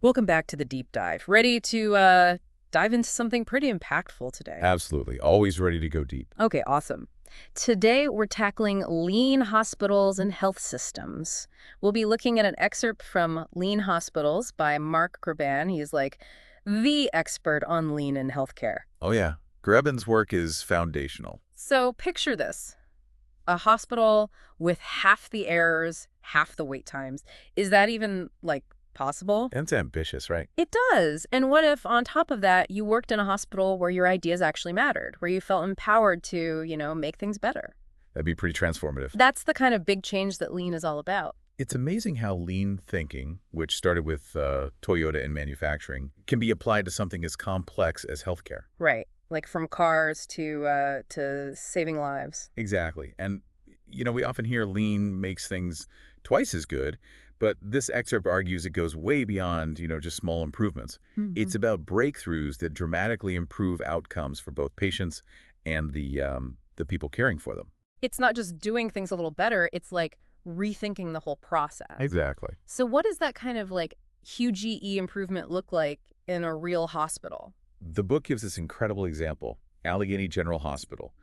Welcome back to the deep dive. Ready to dive into something pretty impactful today? Absolutely. Always ready to go deep. Okay, awesome. Today we're tackling lean hospitals and health systems. We'll be looking at an excerpt from Lean Hospitals by Mark Graban. He's like the expert on lean in healthcare. Oh, yeah. Graban's work is foundational. So picture this. A hospital with half the errors, half the wait times. Is that even, like, possible? And it's ambitious, right? It does. And what if, on top of that, you worked in a hospital where your ideas actually mattered, where you felt empowered to, make things better? That'd be pretty transformative. That's the kind of big change that lean is all about. It's amazing how lean thinking, which started with Toyota in manufacturing, can be applied to something as complex as healthcare. Right. Like from cars to saving lives. Exactly. And, we often hear lean makes things twice as good, but this excerpt argues it goes way beyond, just small improvements. Mhm. It's about breakthroughs that dramatically improve outcomes for both patients and the people caring for them. It's not just doing things a little better, it's like rethinking the whole process. Exactly. So what does that kind of like huge GE improvement look like in a real hospital? The book gives this incredible example. Allegheny General Hospital.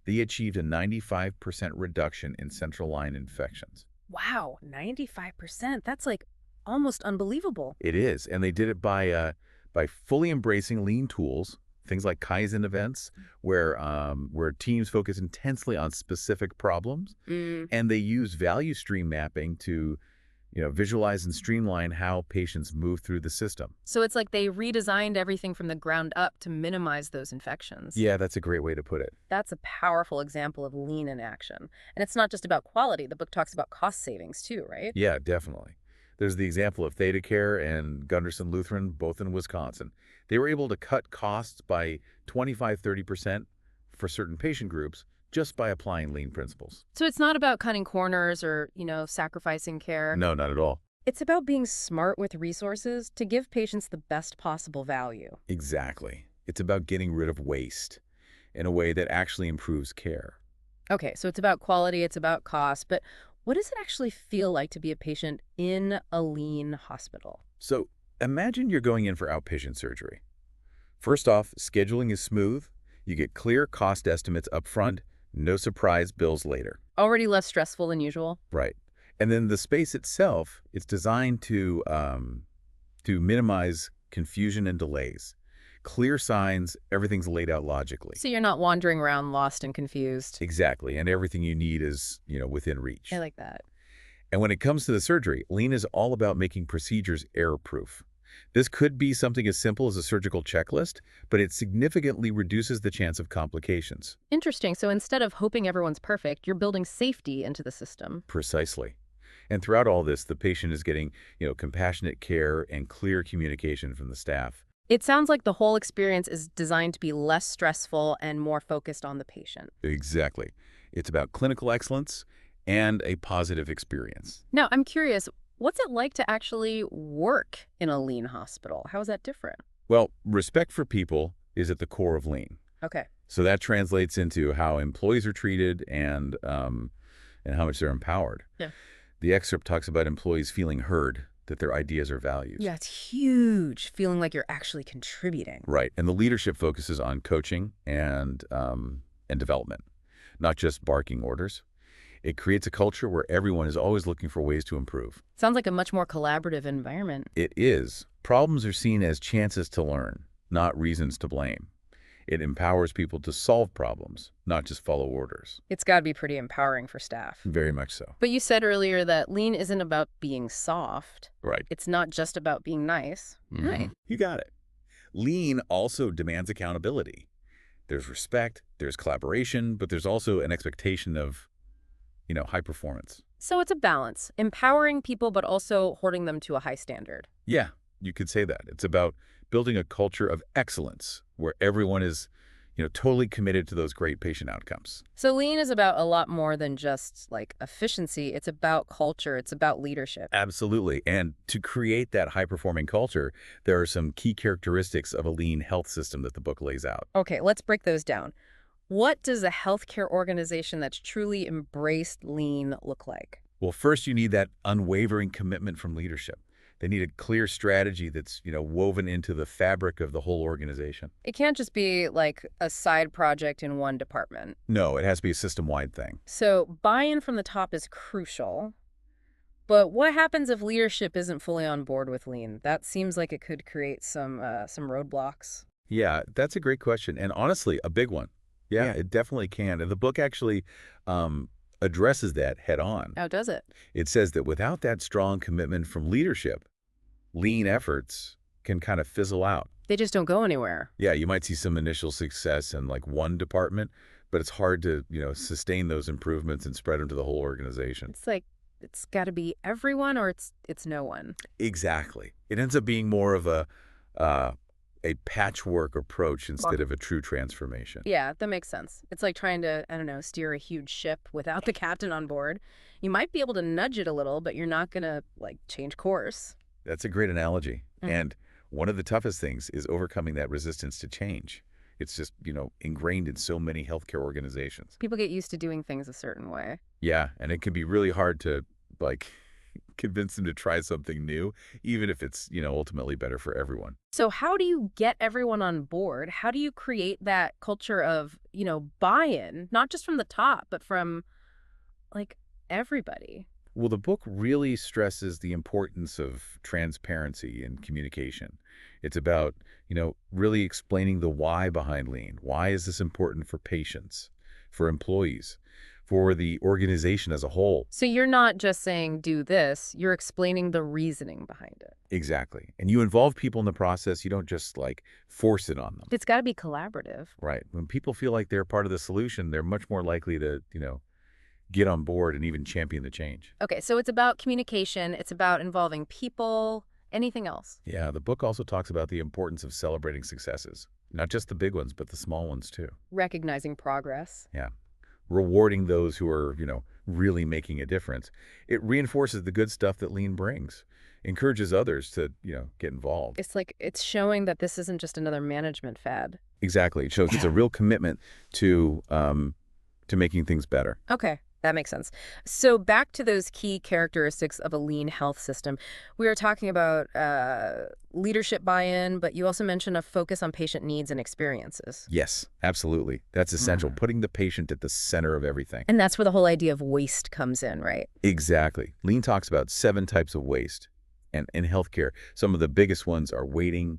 They achieved a 95% reduction in central line infections. Wow, 95%. That's like almost unbelievable. It is, and they did it by fully embracing lean tools, things like Kaizen events, where teams focus intensely on specific problems, Mm. and they use value stream mapping to, visualize and streamline how patients move through the system. So it's like they redesigned everything from the ground up to minimize those infections. Yeah, that's a great way to put it. That's a powerful example of lean in action. And it's not just about quality. The book talks about cost savings too, right? Yeah, definitely. There's the example of ThedaCare and Gunderson Lutheran, both in Wisconsin. They were able to cut costs by 25–30% for certain patient groups just by applying lean principles. So it's not about cutting corners or, sacrificing care. No, not at all. It's about being smart with resources to give patients the best possible value. Exactly. It's about getting rid of waste in a way that actually improves care. Okay, so it's about quality, it's about cost, but what does it actually feel like to be a patient in a lean hospital? So imagine you're going in for outpatient surgery. First off, scheduling is smooth. You get clear cost estimates up front, no surprise bills later. Already less stressful than usual? Right. And then the space itself, it's designed to minimize confusion and delays. Clear signs, everything's laid out logically. So you're not wandering around lost and confused. Exactly. And everything you need is, within reach. I like that. And when it comes to the surgery, lean is all about making procedures error-proof. This could be something as simple as a surgical checklist, but it significantly reduces the chance of complications. Interesting. So instead of hoping everyone's perfect, you're building safety into the system. Precisely. And throughout all this, the patient is getting, compassionate care and clear communication from the staff. It sounds like the whole experience is designed to be less stressful and more focused on the patient. Exactly. It's about clinical excellence and a positive experience. Now, I'm curious, what's it like to actually work in a lean hospital? How is that different? Well, respect for people is at the core of lean. Okay. So that translates into how employees are treated and how much they're empowered. Yeah. The excerpt talks about employees feeling heard, that their ideas are valued. Yeah, it's huge, feeling like you're actually contributing. Right. And the leadership focuses on coaching and development, not just barking orders. It creates a culture where everyone is always looking for ways to improve. Sounds like a much more collaborative environment. It is. Problems are seen as chances to learn, not reasons to blame. It empowers people to solve problems, not just follow orders. It's got to be pretty empowering for staff. Very much so. But you said earlier that lean isn't about being soft. Right. It's not just about being nice. Right. You got it. Lean also demands accountability. There's respect, there's collaboration, but there's also an expectation of, high performance. So it's a balance, empowering people but also holding them to a high standard. Yeah, you could say that. It's about building a culture of excellence where everyone is, totally committed to those great patient outcomes. So lean is about a lot more than just like efficiency. It's about culture. It's about leadership. Absolutely. And to create that high-performing culture, there are some key characteristics of a lean health system that the book lays out. Okay, let's break those down. What does a healthcare organization that's truly embraced lean look like? Well, first you need that unwavering commitment from leadership. They need a clear strategy that's, woven into the fabric of the whole organization. It can't just be like a side project in one department. No, it has to be a system-wide thing. So buy-in from the top is crucial. But what happens if leadership isn't fully on board with lean? That seems like it could create some roadblocks. Yeah, that's a great question, and honestly, a big one. Yeah, it definitely can. And the book actually addresses that head on. How does it? It says that without that strong commitment from leadership, lean efforts can kind of fizzle out. They just don't go anywhere. Yeah, you might see some initial success in like one department, but it's hard to, sustain those improvements and spread them to the whole organization. It's like it's got to be everyone or it's no one. Exactly. It ends up being more of a patchwork approach instead of a true transformation. Yeah, that makes sense. It's like trying to, I don't know, steer a huge ship without the captain on board. You might be able to nudge it a little, but you're not going to like change course. That's a great analogy. Mhm. And one of the toughest things is overcoming that resistance to change. It's just, ingrained in so many healthcare organizations. People get used to doing things a certain way. Yeah, and it can be really hard to, like, convince them to try something new, even if it's, ultimately better for everyone. So how do you get everyone on board? How do you create that culture of, buy-in, not just from the top, but from like everybody? Well, the book really stresses the importance of transparency and communication. It's about, really explaining the why behind lean. Why is this important for patients, for employees, for the organization as a whole? So you're not just saying do this, you're explaining the reasoning behind it. Exactly. And you involve people in the process. You don't just, like, force it on them. It's got to be collaborative. Right. When people feel like they're part of the solution, they're much more likely to, get on board and even champion the change. Okay, so it's about communication, it's about involving people, anything else? Yeah, the book also talks about the importance of celebrating successes. Not just the big ones, but the small ones too. Recognizing progress. Yeah. Rewarding those who are, really making a difference. It reinforces the good stuff that lean brings, encourages others to, get involved. It's like it's showing that this isn't just another management fad. Exactly. It shows it's a real commitment to making things better. Okay, that makes sense. So back to those key characteristics of a lean health system. We were talking about leadership buy-in, but you also mentioned a focus on patient needs and experiences. Yes, absolutely. That's essential. Putting the patient at the center of everything. And that's where the whole idea of waste comes in, right? Exactly. Lean talks about 7 types of waste. And in healthcare, some of the biggest ones are waiting,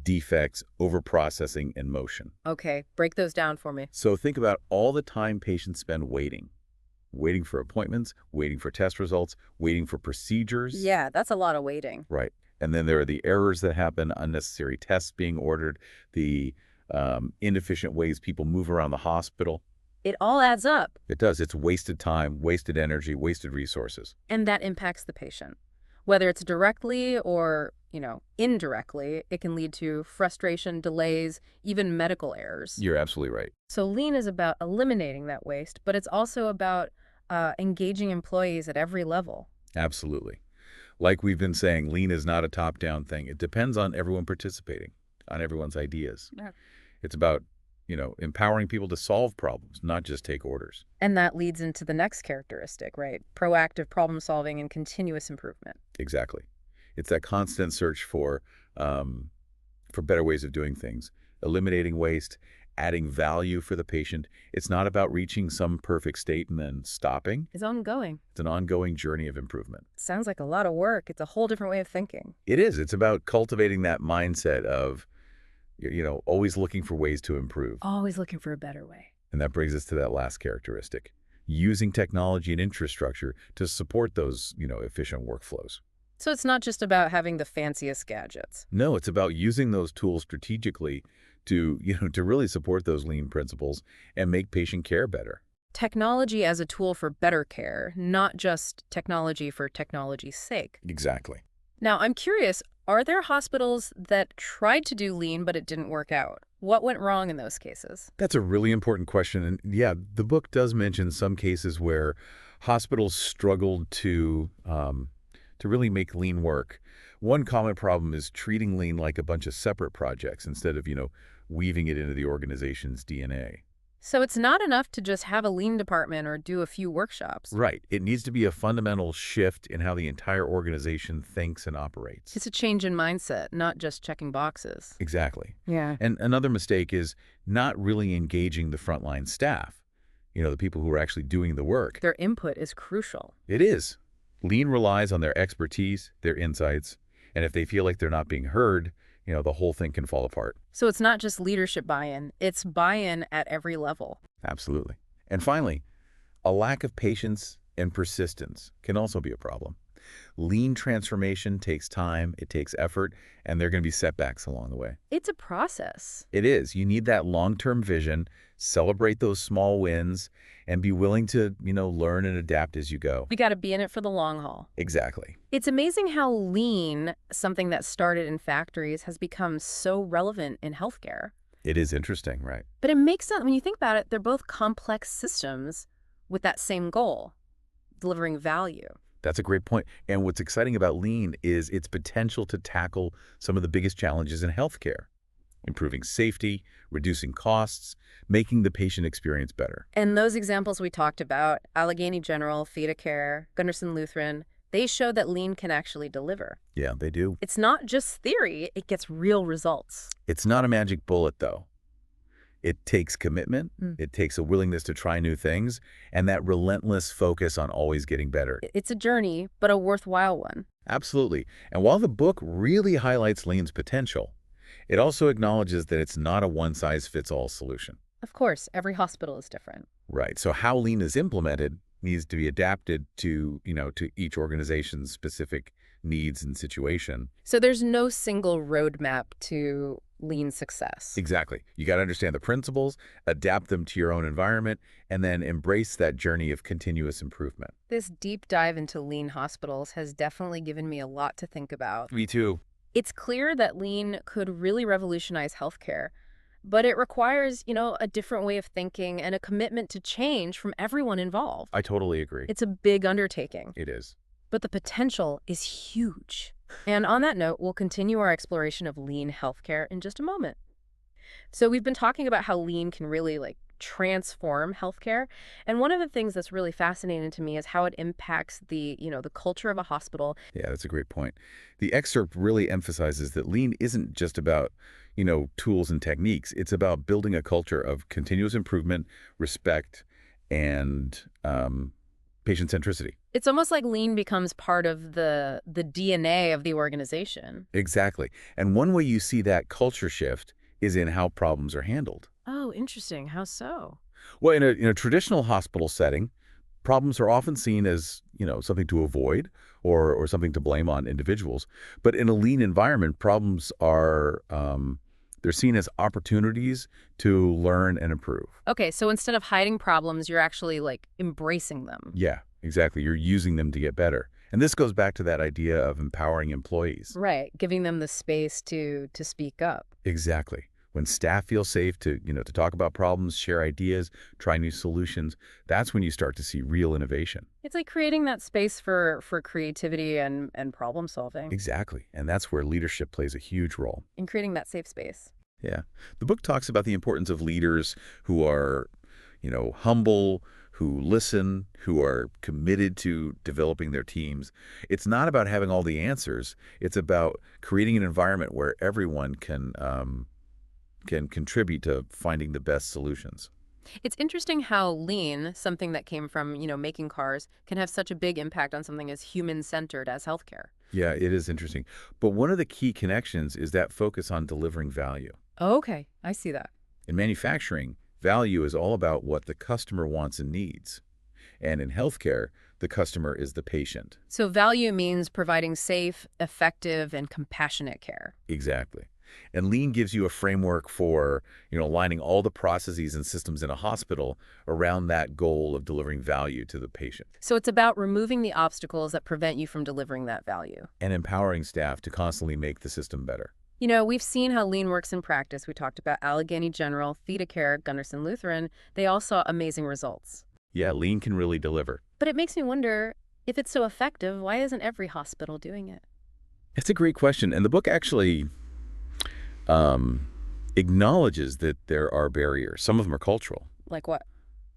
defects, overprocessing, and motion. Okay, break those down for me. So think about all the time patients spend waiting for appointments, waiting for test results, waiting for procedures. Yeah, that's a lot of waiting. Right. And then there are the errors that happen, unnecessary tests being ordered, the inefficient ways people move around the hospital. It all adds up. It does. It's wasted time, wasted energy, wasted resources. And that impacts the patient. Whether it's directly or, indirectly, it can lead to frustration, delays, even medical errors. You're absolutely right. So lean is about eliminating that waste, but it's also about engaging employees at every level. Absolutely. Like we've been saying, lean is not a top-down thing. It depends on everyone participating, on everyone's ideas. Yeah. It's about, empowering people to solve problems, not just take orders. And that leads into the next characteristic, right? Proactive problem solving and continuous improvement. Exactly. It's that constant search for better ways of doing things, eliminating waste, adding value for the patient. It's not about reaching some perfect state and then stopping. It's ongoing. It's an ongoing journey of improvement. Sounds like a lot of work. It's a whole different way of thinking. It is. It's about cultivating that mindset of, always looking for ways to improve. Always looking for a better way. And that brings us to that last characteristic, using technology and infrastructure to support those, efficient workflows. So it's not just about having the fanciest gadgets. No, it's about using those tools strategically to, to really support those lean principles and make patient care better. Technology as a tool for better care, not just technology for technology's sake. Exactly. Now, I'm curious, are there hospitals that tried to do lean but it didn't work out? What went wrong in those cases? That's a really important question. And yeah, the book does mention some cases where hospitals struggled to really make lean work. One common problem is treating lean like a bunch of separate projects instead of, weaving it into the organization's DNA. So it's not enough to just have a lean department or do a few workshops. Right. It needs to be a fundamental shift in how the entire organization thinks and operates. It's a change in mindset, not just checking boxes. Exactly. Yeah. And another mistake is not really engaging the frontline staff, the people who are actually doing the work. Their input is crucial. It is. Lean relies on their expertise, their insights, and if they feel like they're not being heard, the whole thing can fall apart. So it's not just leadership buy-in, it's buy-in at every level. Absolutely. And finally, a lack of patience and persistence can also be a problem. Lean transformation takes time, it takes effort, and there are going to be setbacks along the way. It's a process. It is. You need that long-term vision, celebrate those small wins, and be willing to, learn and adapt as you go. We got to be in it for the long haul. Exactly. It's amazing how lean, something that started in factories, has become so relevant in healthcare. It is interesting, right? But it makes sense. When you think about it, they're both complex systems with that same goal, delivering value. That's a great point. And what's exciting about lean is its potential to tackle some of the biggest challenges in healthcare, improving safety, reducing costs, making the patient experience better. And those examples we talked about, Allegheny General, ThedaCare, Gunderson Lutheran, they show that lean can actually deliver. Yeah, they do. It's not just theory, it gets real results. It's not a magic bullet, though. It takes commitment, it takes a willingness to try new things, and that relentless focus on always getting better. It's a journey, but a worthwhile one. Absolutely. And while the book really highlights lean's potential, it also acknowledges that it's not a one-size-fits-all solution. Of course, every hospital is different. Right. So how lean is implemented needs to be adapted to, to each organization's specific needs and situation. So there's no single roadmap to lean success. Exactly. You got to understand the principles, adapt them to your own environment, and then embrace that journey of continuous improvement. This deep dive into lean hospitals has definitely given me a lot to think about. Me too. It's clear that lean could really revolutionize healthcare, but it requires, a different way of thinking and a commitment to change from everyone involved. I totally agree. It's a big undertaking. It is. But the potential is huge. And on that note, we'll continue our exploration of lean healthcare in just a moment. So we've been talking about how lean can really transform healthcare. And one of the things that's really fascinating to me is how it impacts the culture of a hospital. Yeah, that's a great point. The excerpt really emphasizes that lean isn't just about, tools and techniques. It's about building a culture of continuous improvement, respect, and patient-centricity. It's almost like lean becomes part of the DNA of the organization. Exactly. And one way you see that culture shift is in how problems are handled. Oh, interesting. How so? Well, in a traditional hospital setting, problems are often seen as, something to avoid or something to blame on individuals. But in a lean environment, problems are, they're seen as opportunities to learn and improve. Okay, so instead of hiding problems, you're actually embracing them. Yeah, exactly. You're using them to get better. And this goes back to that idea of empowering employees. Right, giving them the space to speak up. Exactly. When staff feel safe to talk about problems, share ideas, try new solutions, that's when you start to see real innovation. It's like creating that space for creativity and problem solving. Exactly. And that's where leadership plays a huge role. In creating that safe space. Yeah. The book talks about the importance of leaders who are, humble, who listen, who are committed to developing their teams. It's not about having all the answers. It's about creating an environment where everyone can contribute to finding the best solutions. It's interesting how lean, something that came from, making cars, can have such a big impact on something as human-centered as healthcare. Yeah, it is interesting. But one of the key connections is that focus on delivering value. Okay, I see that. In manufacturing, value is all about what the customer wants and needs. And in healthcare, the customer is the patient. So value means providing safe, effective, and compassionate care. Exactly. And lean gives you a framework for, aligning all the processes and systems in a hospital around that goal of delivering value to the patient. So it's about removing the obstacles that prevent you from delivering that value. And empowering staff to constantly make the system better. We've seen how lean works in practice. We talked about Allegheny General, ThedaCare, Gunderson Lutheran. They all saw amazing results. Yeah, lean can really deliver. But it makes me wonder, if it's so effective, why isn't every hospital doing it? It's a great question. And the book actually acknowledges that there are barriers. Some of them are cultural. Like what?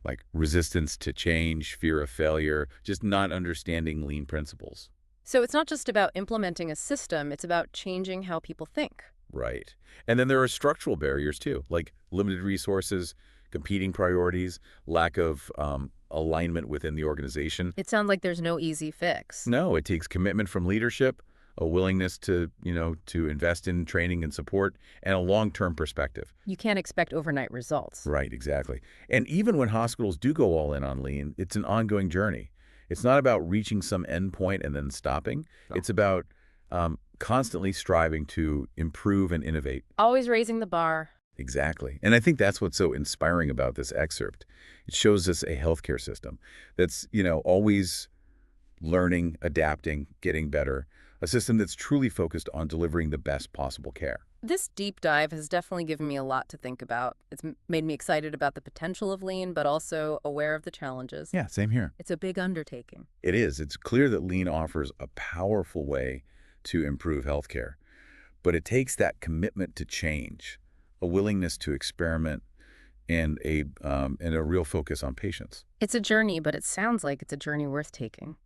like resistance to change, fear of failure, just not understanding lean principles. So it's not just about implementing a system, it's about changing how people think. Right. And then there are structural barriers too, like limited resources, competing priorities, lack of alignment within the organization. It sounds like there's no easy fix. No, it takes commitment from leadership, a willingness to, to invest in training and support, and a long-term perspective. You can't expect overnight results. Right, exactly. And even when hospitals do go all in on lean, it's an ongoing journey. It's not about reaching some endpoint and then stopping. No. It's about constantly striving to improve and innovate. Always raising the bar. Exactly. And I think that's what's so inspiring about this excerpt. It shows us a healthcare system that's, always learning, adapting, getting better, a system that's truly focused on delivering the best possible care. This deep dive has definitely given me a lot to think about. It's made me excited about the potential of lean, but also aware of the challenges. Yeah, same here. It's a big undertaking. It is. It's clear that lean offers a powerful way to improve healthcare, but it takes that commitment to change, a willingness to experiment, and a real focus on patients. It's a journey, but it sounds like it's a journey worth taking.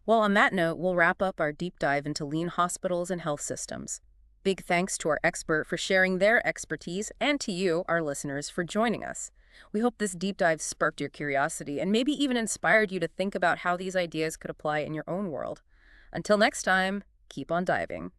Well, on that note, we'll wrap up our deep dive into lean hospitals and health systems. Big thanks to our expert for sharing their expertise and to you, our listeners, for joining us. We hope this deep dive sparked your curiosity and maybe even inspired you to think about how these ideas could apply in your own world. Until next time, keep on diving.